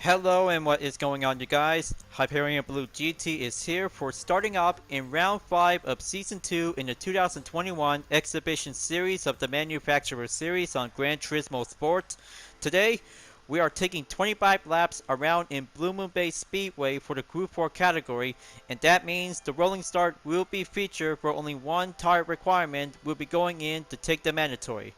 Hello and what is going on, you guys? Hyperion-Blue-GT is here for starting off in round 5 of season 2 in the 2021 exhibition series of the Manufacturer Series on Gran Turismo Sport. Today, we are taking 25 laps around in Blue Moon Bay Speedway for the Group 4 category, and that means the rolling start will be featured for only one tire requirement will be going in to take the mandatory.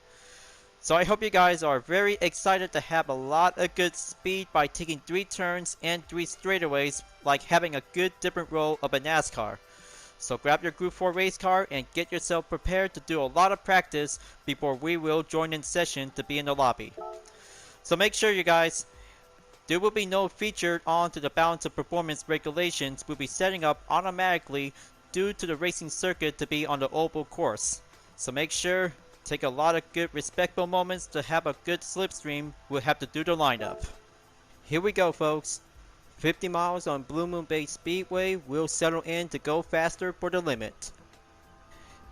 So I hope you guys are very excited to have a lot of good speed by taking 3 turns and 3 straightaways, like having a good different roll of a NASCAR. So grab your Group 4 race car and get yourself prepared to do a lot of practice before we will join in session to be in the lobby. So make sure, you guys, there will be no featured onto the balance of performance regulations will be setting up automatically due to the racing circuit to be on the oval course. So make sure take a lot of good respectful moments to have a good slipstream. We'll have to do the lineup. Here we go, folks. 50 miles on Blue Moon Bay Speedway. We'll settle in to go faster for the limit.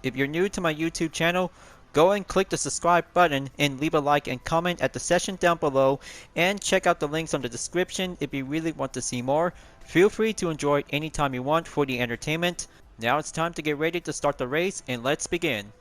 If you're new to my YouTube channel, go and click the subscribe button and leave a like and comment at the section down below, and check out the links on the description if you really want to see more. Feel free to enjoy anytime you want for the entertainment. Now it's time to get ready to start the race, and let's begin.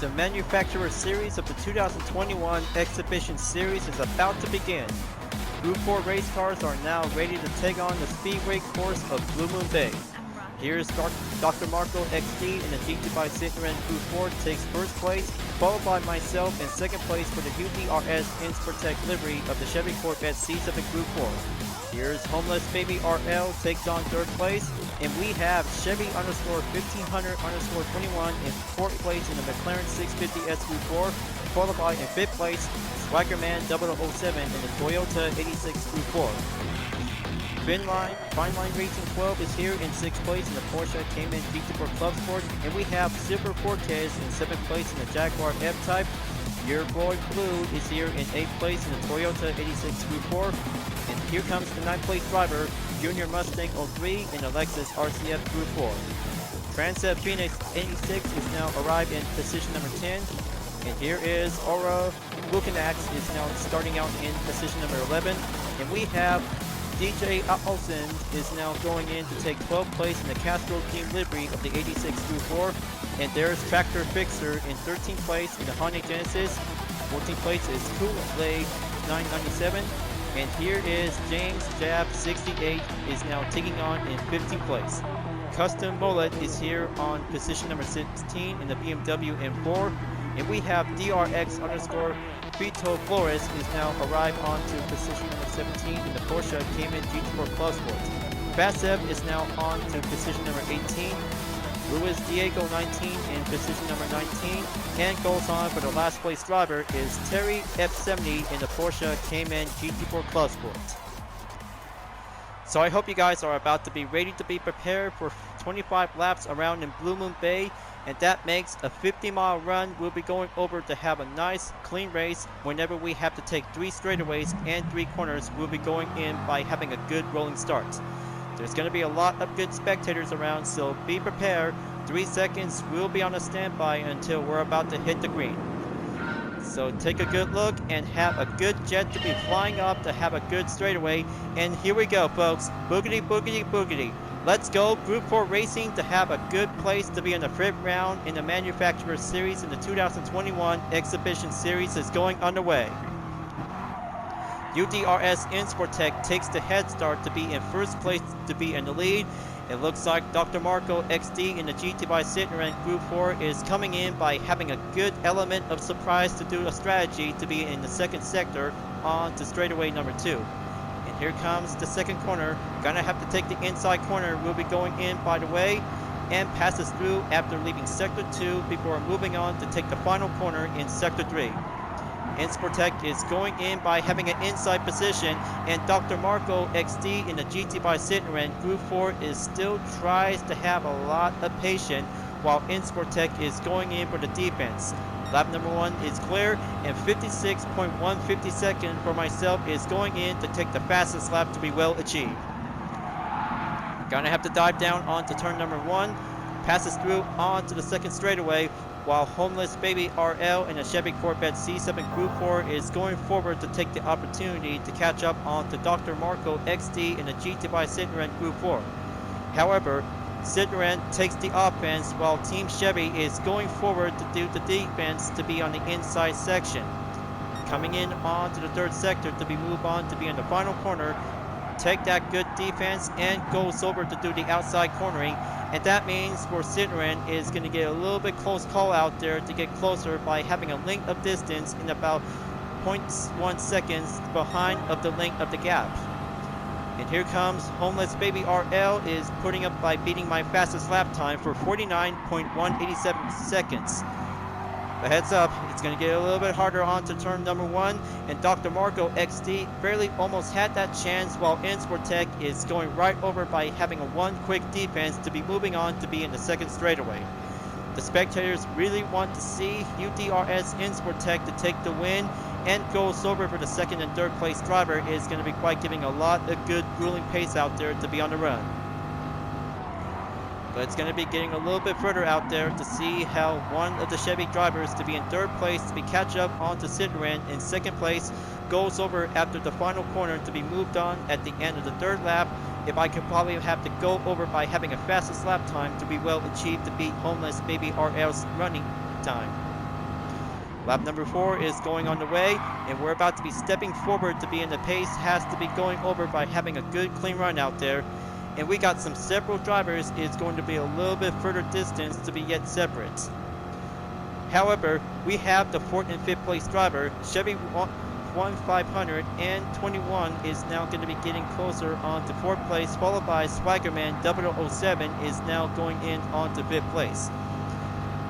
The Manufacturer Series of the 2021 Exhibition Series is about to begin. Group 4 race cars are now ready to take on the Speedway course of Blue Moon Bay. Here's Dr. Marco XD in the GT by Citroen Group 4 takes first place, followed by myself in second place for the UDRS Insportec livery of the Chevy Corvette C7 Group 4. Here's Homeless Baby RL takes on third place, and we have Chevy _1500 _21 in fourth place in the McLaren 650S Group 4, followed by in fifth place Swaggerman 007 in the Toyota 86 Group 4. Fine Line Racing 12 is here in 6th place in the Porsche Cayman GT4 Club Sport, and we have Silver Cortez in 7th place in the Jaguar F-Type. Your boy Blue is here in 8th place in the Toyota 86 Group 4, and here comes the 9th place driver, Junior Mustang 03 in the Lexus RCF Group 4. Transat Phoenix 86 is now arrived in position number 10, and here is Aura Vulcanax is now starting out in position number 11, and we have DJ Olsen is now going in to take 12th place in the Castro Team livery of the 86 Group 4. And there's Tractor Fixer in 13th place in the Hyundai Genesis. 14th place is Kool-Aid 997. And here is James Jab 68 is now taking on in 15th place. Custom Mullet is here on position number 16 in the BMW M4. And we have DRX _ Vito Flores is now arrived onto position number 17 in the Porsche Cayman GT4 Plus Sport. Fasev is now on to position number 18. Luis Diego 19 in position number 19. And goes on for the last place driver is Terry F70 in the Porsche Cayman GT4 Club Sport. So I hope you guys are about to be ready to be prepared for 25 laps around in Blue Moon Bay, and that makes a 50-mile run we'll be going over to have a nice clean race. Whenever we have to take 3 straightaways and 3 corners, we'll be going in by having a good rolling start. There's going to be a lot of good spectators around, so be prepared. 3 seconds, we'll be on a standby until we're about to hit the green. So take a good look and have a good jet to be flying up to have a good straightaway. And here we go, folks. Boogity, boogity, boogity. Let's go Group 4 Racing to have a good place to be in the 5th round in the Manufacturer Series in the 2021 Exhibition Series is going underway. UDRS Insportec takes the head start to be in first place to be in the lead, It looks like Dr. Marco XD in the GT by Citroen Group 4 is coming in by having a good element of surprise to do a strategy to be in the second sector on to straightaway number 2. And here comes the second corner. Gonna have to take the inside corner. Will be going in by the way and passes through after leaving sector 2 before moving on to take the final corner in sector 3. Insportec is going in by having an inside position, and Dr. Marco XD in the GT by Citroen Group 4 is still tries to have a lot of patience while Insportec is going in for the defense. Lap number 1 is clear, and 56.150 seconds for myself is going in to take the fastest lap to be well achieved. Gonna have to dive down onto turn number 1, passes through onto the second straightaway, while Homeless Baby RL in a Chevy Corvette C7 Group 4 is going forward to take the opportunity to catch up onto Dr. Marco XD in a GT by Citroen Group 4. However, Citroen takes the offense while Team Chevy is going forward to do the defense to be on the inside section. Coming in onto the third sector to be moved on to be in the final corner, take that good defense and goes over to do the outside cornering. And that means for Citroen is going to get a little bit close call out there to get closer by having a length of distance in about 0.1 seconds behind of the length of the gap. And here comes Homeless Baby RL is putting up by beating my fastest lap time for 49.187 seconds. But heads up, it's going to get a little bit harder onto turn number 1, and Dr. Marco XD barely almost had that chance while Insportec is going right over by having a one quick defense to be moving on to be in the second straightaway. The spectators really want to see UDRS Insportec to take the win and goes over for the second and third place driver is going to be quite giving a lot of good grueling pace out there to be on the run. But it's going to be getting a little bit further out there to see how one of the Chevy drivers to be in third place to be catch up onto Citroen in second place goes over after the final corner to be moved on at the end of the third lap. If I could probably have to go over by having a fastest lap time to be well achieved to beat Homeless Baby RL's running time. Lap number 4 is going on the way, and we're about to be stepping forward to be in the pace has to be going over by having a good clean run out there. And we got some several drivers is going to be a little bit further distance to be yet separate. However, we have the 4th and 5th place driver, Chevy 1521 is now going to be getting closer on to 4th place, followed by Swaggerman 0007 is now going in on to 5th place.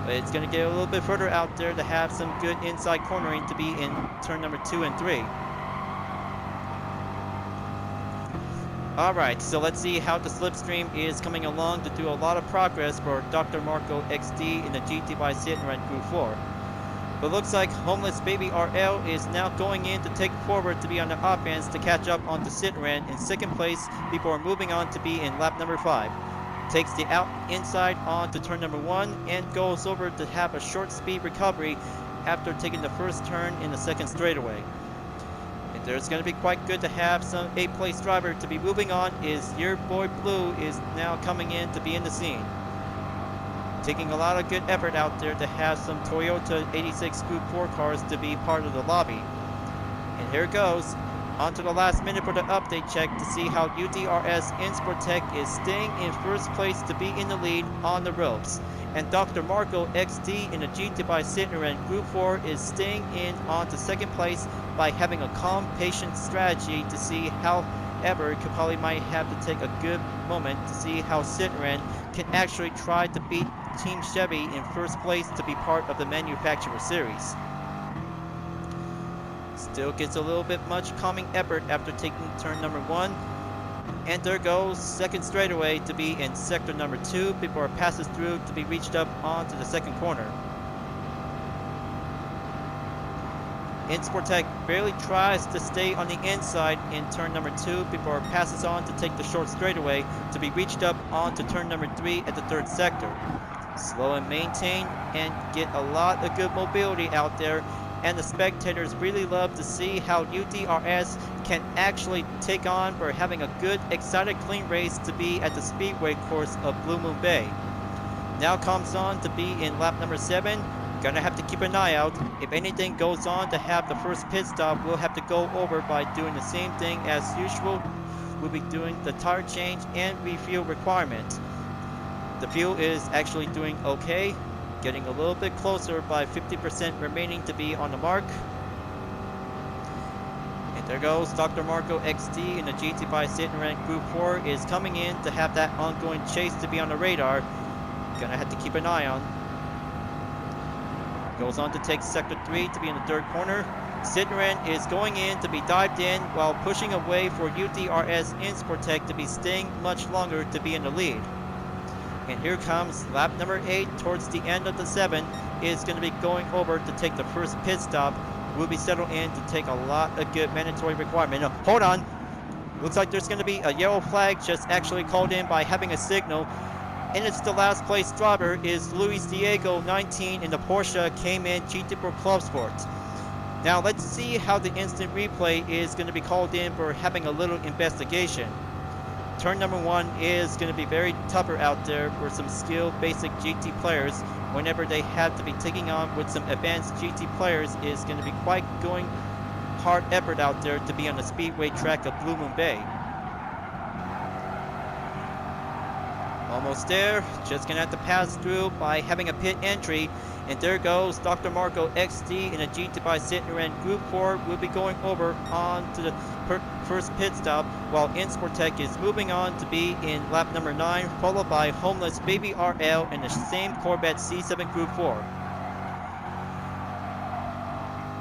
But it's going to get a little bit further out there to have some good inside cornering to be in turn number 2 and 3. Alright, so let's see how the slipstream is coming along to do a lot of progress for Dr. Marco XD in the GT by Citroen Group 4. But looks like Homeless Baby RL is now going in to take forward to be on the offense to catch up onto Citroen in second place before moving on to be in lap number 5. Takes the inside on to turn number 1 and goes over to have a short speed recovery after taking the first turn in the second straightaway. There's going to be quite good to have some 8th place driver to be moving on is your boy Blue is now coming in to be in the scene. Taking a lot of good effort out there to have some Toyota 86 Group 4 cars to be part of the lobby. And here it goes. On to the last minute for the update check to see how UDRS Insportec is staying in first place to be in the lead on the ropes. And Dr. Marco XD in the GT by Citroen Group 4 is staying in on to second place by having a calm, patient strategy to see however could probably might have to take a good moment to see how Citroen can actually try to beat Team Chevy in first place to be part of the manufacturer series. Still gets a little bit much calming effort after taking turn number 1. And there goes second straightaway to be in sector number 2 before it passes through to be reached up onto the second corner. Insportec barely tries to stay on the inside in turn number 2 before it passes on to take the short straightaway to be reached up onto turn number 3 at the third sector. Slow and maintain and get a lot of good mobility out there, and the spectators really love to see how UDRS can actually take on for having a good, excited, clean race to be at the Speedway course of Blue Moon Bay. Now comes on to be in lap number 7. Gonna have to keep an eye out. If anything goes on to have the first pit stop, we'll have to go over by doing the same thing as usual will be doing the tire change and refuel requirement. The fuel is actually doing okay, getting a little bit closer by 50% remaining to be on the mark. And there goes Dr. Marco XD in the GT by Citroen Group 4 is coming in to have that ongoing chase to be on the radar. Gonna have to keep an eye on. Goes on to take Sector 3 to be in the third corner. Citroen is going in to be dived in while pushing away for UDRS Insportec to be staying much longer to be in the lead. And here comes lap number 8 towards the end of the 7 is going to be going over to take the first pit stop. Will be settled in to take a lot of good mandatory requirement. No, hold on. Looks like there's going to be a yellow flag just actually called in by having a signal. And it's the last place driver is Luis Diego 19 in the Porsche Cayman GT Pro Club Sport. Now let's see how the instant replay is going to be called in for having a little investigation. Turn number 1 is going to be very tougher out there for some skilled basic GT players. Whenever they have to be taking on with some advanced GT players is going to be quite going hard effort out there to be on the Speedway track of Blue Moon Bay. Almost there, just gonna have to pass through by having a pit entry, and there goes Dr. Marco XD in a GT by Citroen Group 4 will be going over on to the first pit stop, while Insportec is moving on to be in lap number 9, followed by Homeless Baby RL in the same Corvette C7 Group 4.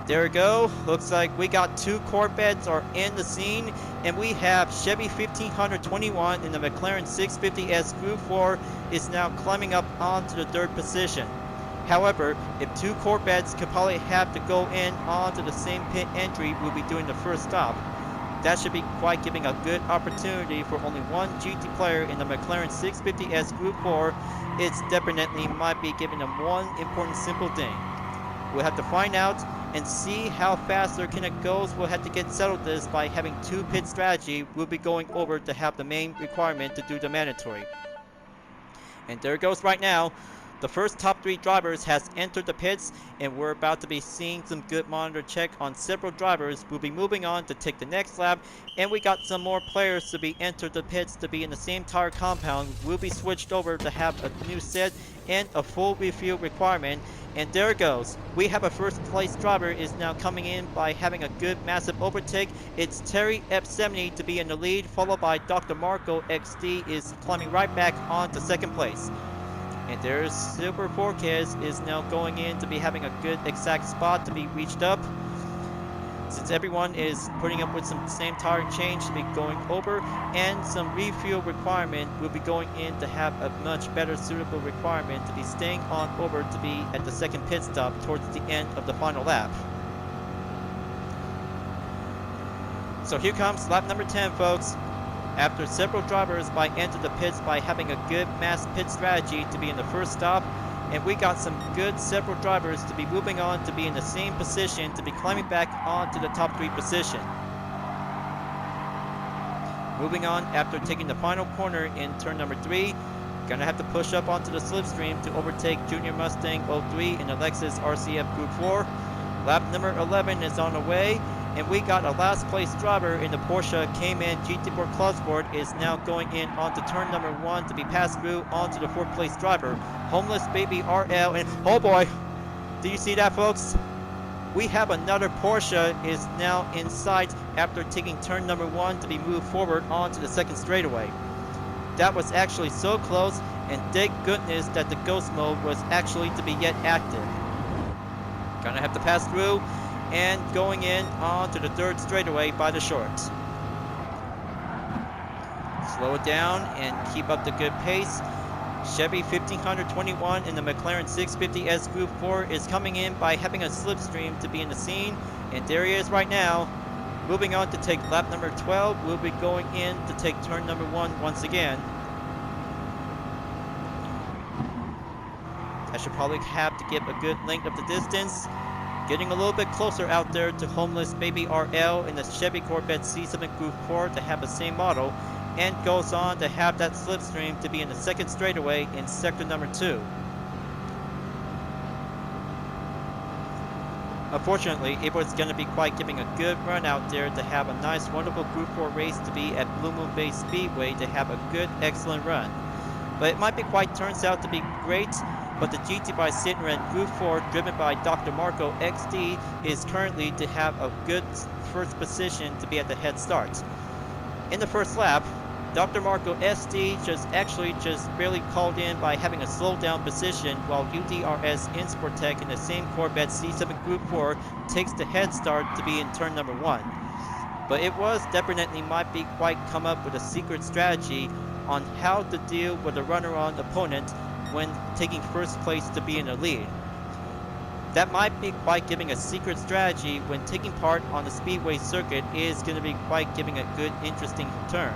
There we go. Looks like we got 2 Corvettes are in the scene, and we have Chevy 1521 in the McLaren 650S Group 4 is now climbing up onto the 3rd position. However, if 2 Corvettes could probably have to go in onto the same pit entry, we'll be doing the first stop. That should be quite giving a good opportunity for only one GT player in the McLaren 650S Group 4. It's definitely might be giving them one important simple thing. We'll have to find out and see how fast their Kinect goes. We'll have to get settled this by having 2 pit strategy. We'll be going over to have the main requirement to do the mandatory. And there it goes right now. The first top 3 drivers has entered the pits, and we're about to be seeing some good monitor check on several drivers. We'll be moving on to take the next lap, and we got some more players to be entered the pits to be in the same tire compound. We'll be switched over to have a new set and a full refuel requirement. And there it goes. We have a first place driver is now coming in by having a good massive overtake. It's Terry F70 to be in the lead, followed by Dr. Marco XD is climbing right back on to second place. And there's Silver Forecast is now going in to be having a good exact spot to be reached up. Since everyone is putting up with some same tire change to be going over and some refuel requirement, will be going in to have a much better suitable requirement to be staying on over to be at the second pit stop towards the end of the final lap. So here comes lap number 10, folks. After several drivers by entered the pits by having a good mass pit strategy to be in the first stop, and we got some good several drivers to be moving on to be in the same position to be climbing back onto the top 3 position. Moving on after taking the final corner in turn number 3, gonna have to push up onto the slipstream to overtake Junior Mustang 03 in the Lexus RCF Group 4. Lap number 11 is on the way, and we got a last place driver in the Porsche Cayman GT4 Club Sport is now going in onto turn number 1 to be passed through onto the 4th place driver, Homeless Baby RL, and oh boy, do you see that, folks? We have another Porsche is now in sight after taking turn number 1 to be moved forward onto the second straightaway. That was actually so close, and thank goodness that the ghost mode was actually to be yet active. Gonna have to pass through and going in onto the 3rd straightaway by the shorts. Slow it down and keep up the good pace. Chevy 1521 in the McLaren 650S Group 4 is coming in by having a slipstream to be in the scene, and there he is right now. Moving on to take lap number 12, we'll be going in to take turn number 1 once again. I should probably have to give a good length of the distance. Getting a little bit closer out there to Homeless Baby RL in the Chevy Corvette C7 Group 4 to have the same model, and goes on to have that slipstream to be in the second straightaway in sector number 2. Unfortunately, it was going to be quite giving a good run out there to have a nice, wonderful Group 4 race to be at Blue Moon Bay Speedway to have a good, excellent run. But it might be quite turns out to be great, but the GT by Citroen Group 4 driven by Dr. Marco XD is currently to have a good first position to be at the head start. In the first lap, Dr. Marco SD just barely called in by having a slow down position, while UDRS Insportec in the same Corvette C7 Group 4 takes the head start to be in turn number 1. But it was definitely might be quite come up with a secret strategy on how to deal with a runner-on opponent when taking first place to be in the lead. That might be quite giving a secret strategy when taking part on the Speedway circuit is going to be quite giving a good, interesting turn.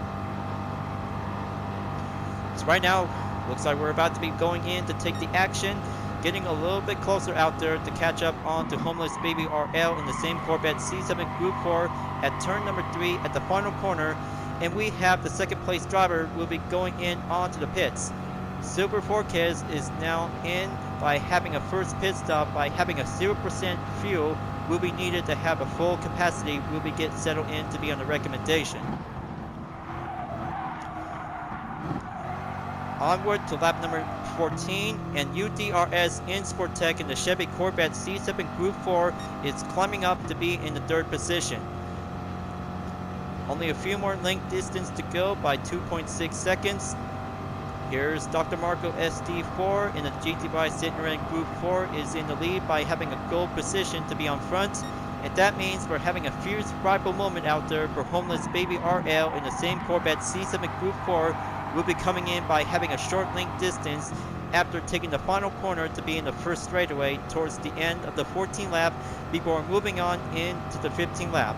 So right now, looks like we're about to be going in to take the action, getting a little bit closer out there to catch up on to Homeless Baby RL in the same Corvette C7 Group 4 at turn number 3 at the final corner, and we have the second place driver will be going in onto the pits. Silver Forquez is now in by having a first pit stop by having a 0% fuel will be needed to have a full capacity will be get settled in to be on the recommendation. Onward to lap number 14, and UDRS Insportec in the Chevy Corvette C7 Group 4 is climbing up to be in the third position. Only a few more length distance to go by 2.6 seconds. Here's Dr. Marco SD4 in the GT by Citroen Group 4 is in the lead by having a gold position to be on front. And that means we're having a fierce rival moment out there for Homeless Baby RL in the same Corvette C7 Group 4 will be coming in by having a short length distance after taking the final corner to be in the first straightaway towards the end of the 14th lap before moving on into the 15th lap.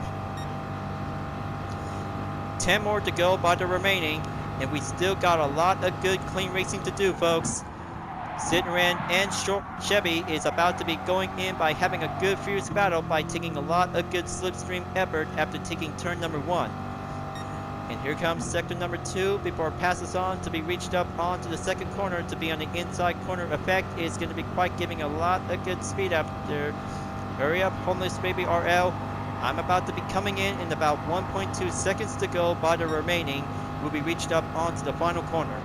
10 more to go by the remaining, and we still got a lot of good clean racing to do, folks. Citroen and Chevy is about to be going in by having a good fierce battle by taking a lot of good slipstream effort after taking turn number 1. And here comes sector number 2 before it passes on to be reached up onto the second corner to be on the inside corner effect is going to be quite giving a lot of good speed up there. Hurry up, Homeless Baby RL. I'm about to be coming in about 1.2 seconds to go by the remaining will be reached up onto the final corner.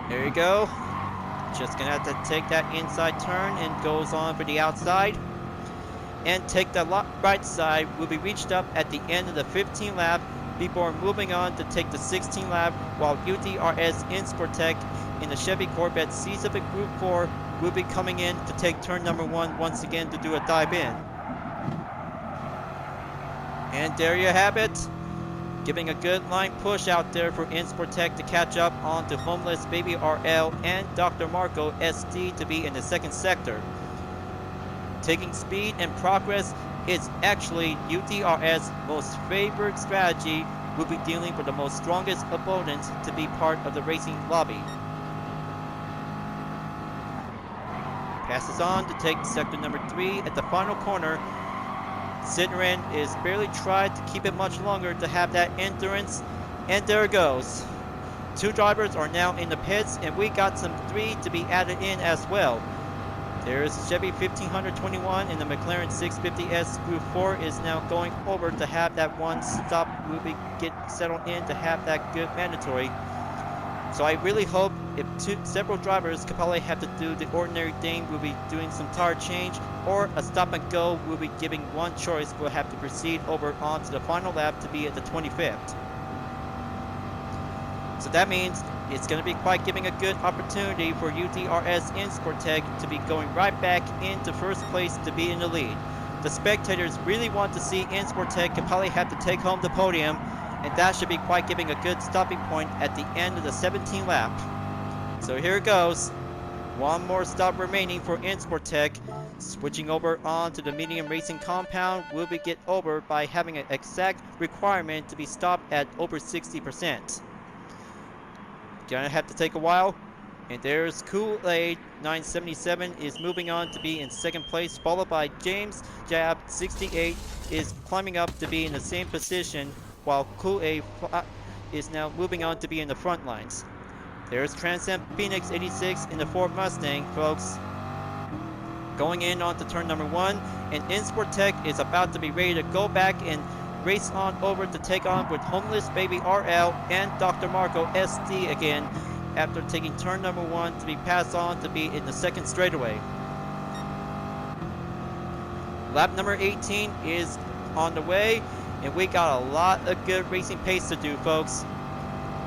There you go. Just gonna have to take that inside turn and goes on for the outside. And take the right side will be reached up at the end of the 15th lap before moving on to take the 16th lap, while UDRS Insportec in the Chevy Corvette C7 Group 4 will be coming in to take turn number 1 once again to do a dive in. And there you have it. Giving a good line push out there for Insportec to catch up on to Homeless Baby RL and Dr. Marco SD to be in the second sector. Taking speed and progress is actually UDRS' most favorite strategy will be dealing with the most strongest opponent to be part of the racing lobby. Passes on to take sector number 3 at the final corner. Citroen is barely tried to keep it much longer to have that endurance, and there it goes. 2 drivers are now in the pits, and we got some 3 to be added in as well. There's Chevy 1521 and the McLaren 650S Group 4 is now going over to have that one stop will be get settled in to have that good mandatory. So I really hope if several drivers could probably have to do the ordinary thing, we'll be doing some tire change, or a stop and go, we'll be giving one choice, we'll have to proceed over onto the final lap to be at the 25th. So that means it's going to be quite giving a good opportunity for UDRS Insportec to be going right back into first place to be in the lead. The spectators really want to see Insportec could probably have to take home the podium, and that should be quite giving a good stopping point at the end of the 17th lap. So here it goes. One more stop remaining for Insportec. Switching over on to the medium racing compound will be get over by having an exact requirement to be stopped at over 60%. Gonna have to take a while. And there's Kool-Aid 977 is moving on to be in second place, followed by James Jab 68 is climbing up to be in the same position, while Kool-Aid is now moving on to be in the front lines. There's Transcend Phoenix 86 in the Ford Mustang, folks. Going in onto turn number 1, and Insport Tech is about to be ready to go back and race on over to take on with Homeless Baby RL and Dr. Marco SD again after taking turn number 1 to be passed on to be in the second straightaway. Lap number 18 is on the way, and we got a lot of good racing pace to do, folks.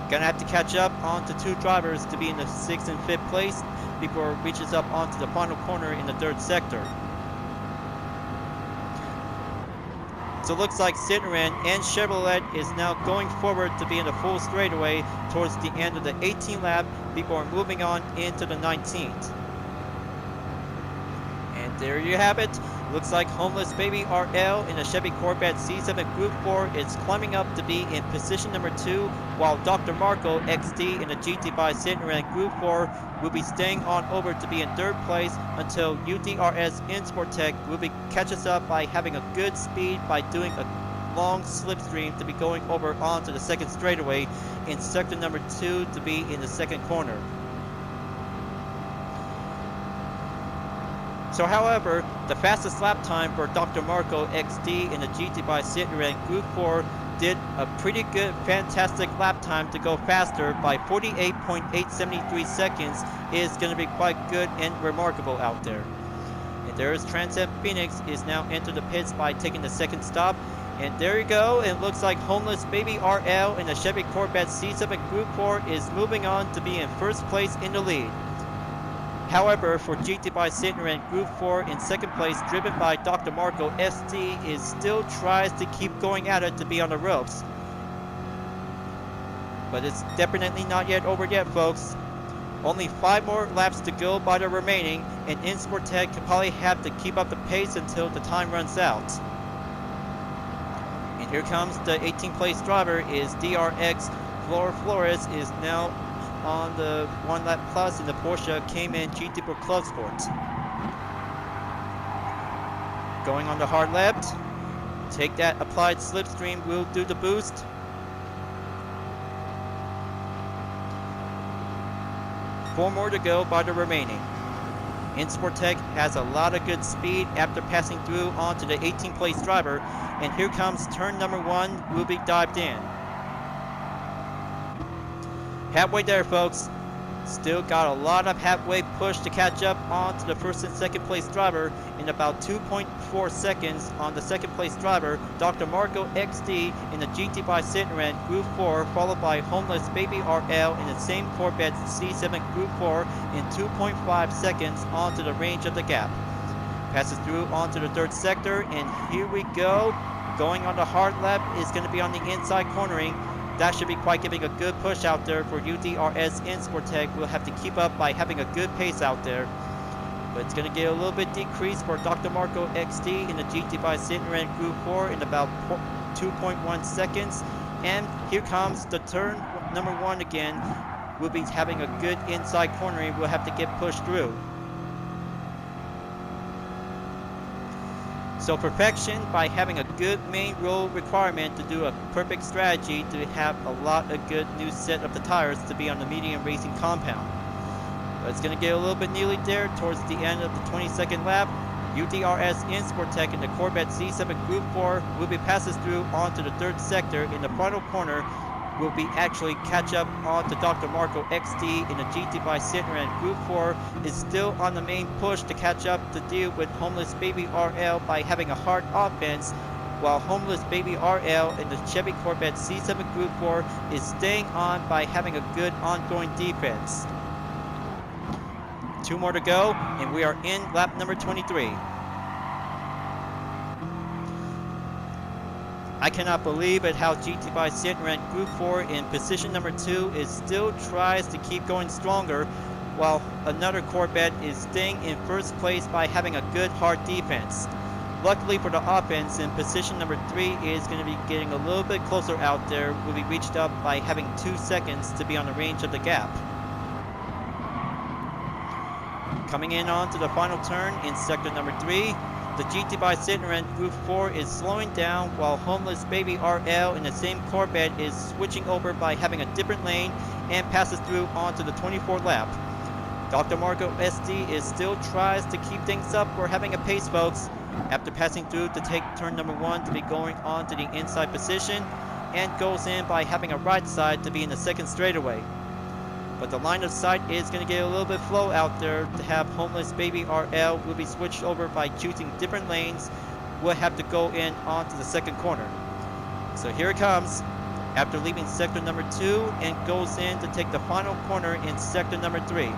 Gonna have to catch up onto 2 drivers to be in the 6th and 5th place before it reaches up onto the final corner in the 3rd sector. So it looks like Citroen and Chevrolet is now going forward to be in the full straightaway towards the end of the 18th lap before moving on into the 19th. And there you have it. Looks like Homeless Baby RL in the Chevy Corvette C7 Group 4 is climbing up to be in position number 2, while Dr. Marco XD in the GT by Citroen Group 4 will be staying on over to be in 3rd place until UDRS Insport Tech will be catches up by having a good speed by doing a long slipstream to be going over onto the 2nd straightaway in sector number 2 to be in the 2nd corner. So however, the fastest lap time for Dr. Marco XD in the GT by Citroen Group 4 did a pretty good, fantastic lap time to go faster by 48.873 seconds is going to be quite good and remarkable out there. And there's Transcend Phoenix is now entered the pits by taking the 2nd stop. And there you go, it looks like Homeless Baby RL in the Chevy Corvette C7 Group 4 is moving on to be in 1st place in the lead. However, for GT by Citroen Group 4 in 2nd place, driven by Dr. Marco SD, is still tries to keep going at it to be on the ropes. But it's definitely not yet over yet, folks. Only 5 more laps to go by the remaining, and Insport Tech can probably have to keep up the pace until the time runs out. And here comes the 18th place driver is DRX Flores is now on the 1 lap plus in the Porsche Cayman GT Pro Club Sport. Going on the hard left. Take that applied slipstream, will do the boost. Four more to go by the remaining. Insport Tech has a lot of good speed after passing through onto the 18th place driver, and here comes turn number 1 will be dived in. Halfway there, folks. Still got a lot of halfway push to catch up onto the 1st and 2nd place driver in about 2.4 seconds on the 2nd place driver, Dr. Marco XD in the GT by Citroen Group 4, followed by Homeless Baby RL in the same Corvette C7 Group 4 in 2.5 seconds onto the range of the gap. Passes through onto the 3rd sector, and here we go. Going on the hard lap is going to be on the inside cornering. That should be quite giving a good push out there for UDRS Insport Tech. We'll have to keep up by having a good pace out there. But it's going to get a little bit decreased for Dr. Marco XD in the GT by Citroen Group 4 in about 2.1 seconds. And here comes the turn number 1 again. We'll be having a good inside cornering. We'll have to get pushed through. So perfection by having a good main roll requirement to do a perfect strategy to have a lot of good new set of the tires to be on the medium racing compound. But it's going to get a little bit nearly there towards the end of the 22nd lap. UDRS Insport Tech in the Corvette C7 Group 4 will be passes through onto the 3rd sector in the final corner. Will be actually catch up on to Dr. Marco XD in the GT by Citroen Group 4 is still on the main push to catch up to deal with Homeless Baby RL by having a hard offense, while Homeless Baby RL in the Chevy Corvette C7 Group 4 is staying on by having a good ongoing defense. 2 more to go, and we are in lap number 23. I cannot believe it how GT by Citroen Group 4 in position number 2 is still tries to keep going stronger, while another Corvette is staying in 1st place by having a good hard defense. Luckily for the offense, in position number 3 is going to be getting a little bit closer out there, will be reached up by having 2 seconds to be on the range of the gap. Coming in on to the final turn in sector number 3. The GT by Citroen Group 4 is slowing down, while Homeless Baby RL in the same Corvette is switching over by having a different lane and passes through onto the 24th lap. Dr. Marco SD is still tries to keep things up. We're having a pace, folks. After passing through to take turn number 1 to be going on to the inside position, and goes in by having a right side to be in the second straightaway. But the line of sight is going to get a little bit flow out there to have Homeless Baby RL will be switched over by choosing different lanes. We'll have to go in onto the second corner. So here it comes. After leaving sector number 2 and goes in to take the final corner in sector number 3.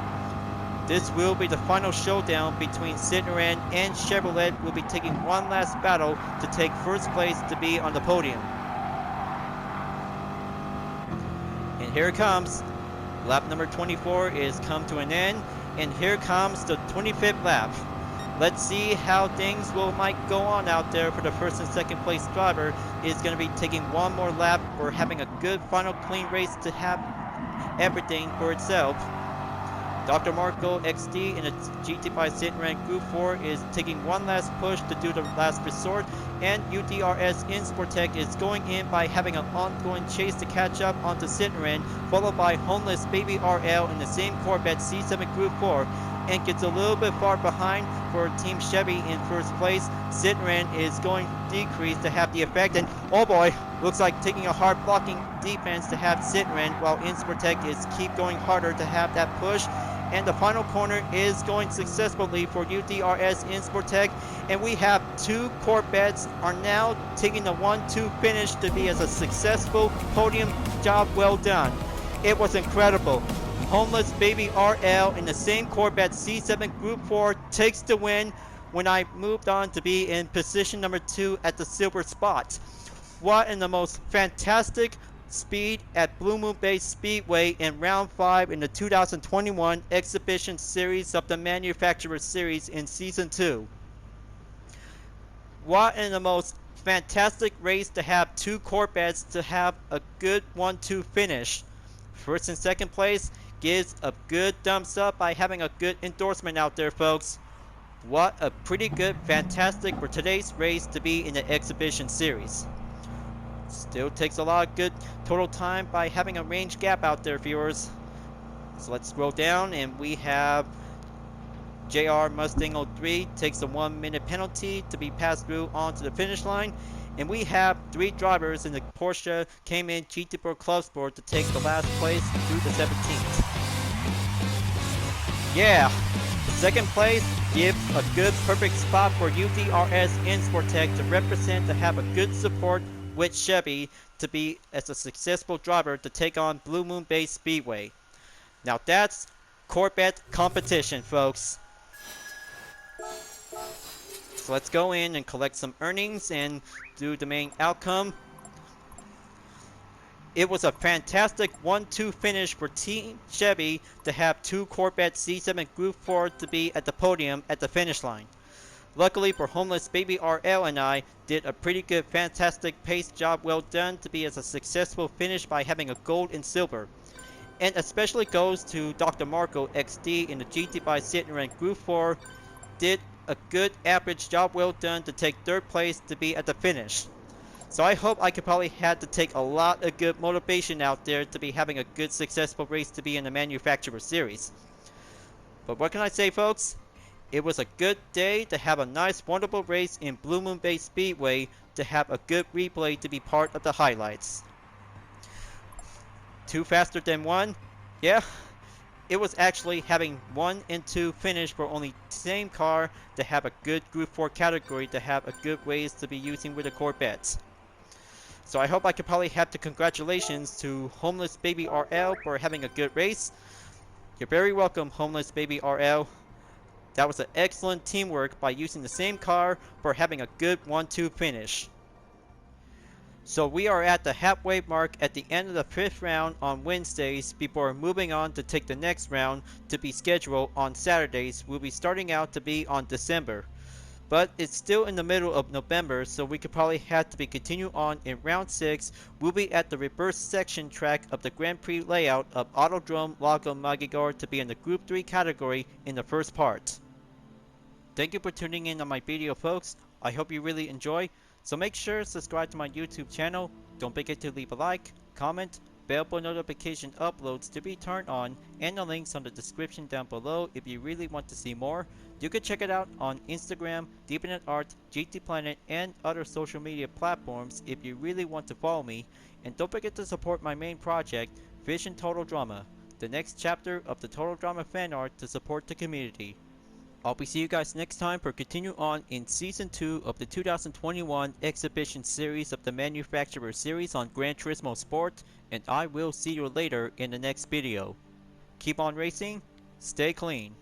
This will be the final showdown between Citroen and Chevrolet. Will be taking one last battle to take first place to be on the podium. And here it comes. Lap number 24 is come to an end, and here comes the 25th lap. Let's see how things might go on out there for the first and second place driver. Is going to be taking one more lap for having a good final clean race to have everything for itself. Dr. Marco XD in a GT5 Citroen Group 4 is taking one last push to do the last resort, and UDRS Insportec is going in by having an ongoing chase to catch up onto Citroen, followed by Homeless Baby RL in the same Corvette C7 Group 4, and gets a little bit far behind for Team Chevy in first place. Citroen is going to decrease to have the effect, and oh boy, looks like taking a hard blocking defense to have Citroen, while Insportec is keep going harder to have that push. And the final corner is going successfully for UDRS Insportec, and we have two Corvettes are now taking the 1-2 finish to be as a successful podium job well done. It was incredible. Homeless Baby RL in the same Corvette C7 Group 4 takes the win when I moved on to be in position number 2 at the silver spot. What in the most fantastic speed at Blue Moon Bay Speedway in round 5 in the 2021 exhibition series of the Manufacturer Series in season 2. What in the most fantastic race to have two Corvettes to have a good 1-2 finish. First and second place gives a good thumbs up by having a good endorsement out there, folks. What a pretty good, fantastic for today's race to be in the exhibition series. Still takes a lot of good total time by having a range gap out there, viewers. So let's scroll down, and we have JR Mustang 03 takes a 1 minute penalty to be passed through onto the finish line. And we have 3 drivers in the Porsche Cayman GT4 Club Sport to take the last place through the 17th. Yeah, second place gives a good perfect spot for UDRS Insportec to represent, to have a good support with Chevy to be as a successful driver to take on Blue Moon Bay Speedway. Now that's Corvette competition, folks. So let's go in and collect some earnings and do the main outcome. It was a fantastic 1-2 finish for Team Chevy to have two Corvette C7 Group 4 to be at the podium at the finish line. Luckily for Homeless Baby RL and I did a pretty good, fantastic pace job well done to be as a successful finish by having a gold and silver. And especially goes to Dr. Marco XD in the GT5 Citroen Group 4. Did a good average job well done to take third place to be at the finish. So I hope I could probably had to take a lot of good motivation out there to be having a good successful race to be in the Manufacturer Series. But what can I say, folks? It was a good day to have a nice, wonderful race in Blue Moon Bay Speedway to have a good replay to be part of the highlights. 2 faster than 1? Yeah, it was actually having 1 and 2 finish for only same car to have a good Group 4 category to have a good race to be using with the Corvettes. So I hope I could probably have the congratulations to Homeless Baby RL for having a good race. You're very welcome, Homeless Baby RL. That was an excellent teamwork by using the same car for having a good 1-2 finish. So we are at the halfway mark at the end of the 5th round on Wednesdays before moving on to take the next round to be scheduled on Saturdays. We'll be starting out to be on December. But it's still in the middle of November, so we could probably have to be continue on in round 6. We'll be at the reverse section track of the Grand Prix layout of Autodrome Lago Maggiore to be in the Group 3 category in the first part. Thank you for tuning in on my video, folks. I hope you really enjoy. So make sure to subscribe to my YouTube channel. Don't forget to leave a like, comment, bell for notification uploads to be turned on, and the links on the description down below if you really want to see more. You can check it out on Instagram, Deepinit Art, GT Planet, and other social media platforms if you really want to follow me. And don't forget to support my main project, Vision Total Drama, the next chapter of the Total Drama fan art to support the community. I'll be seeing you guys next time for continue on in Season 2 of the 2021 Exhibition Series of the Manufacturer Series on Gran Turismo Sport, and I will see you later in the next video. Keep on racing, stay clean.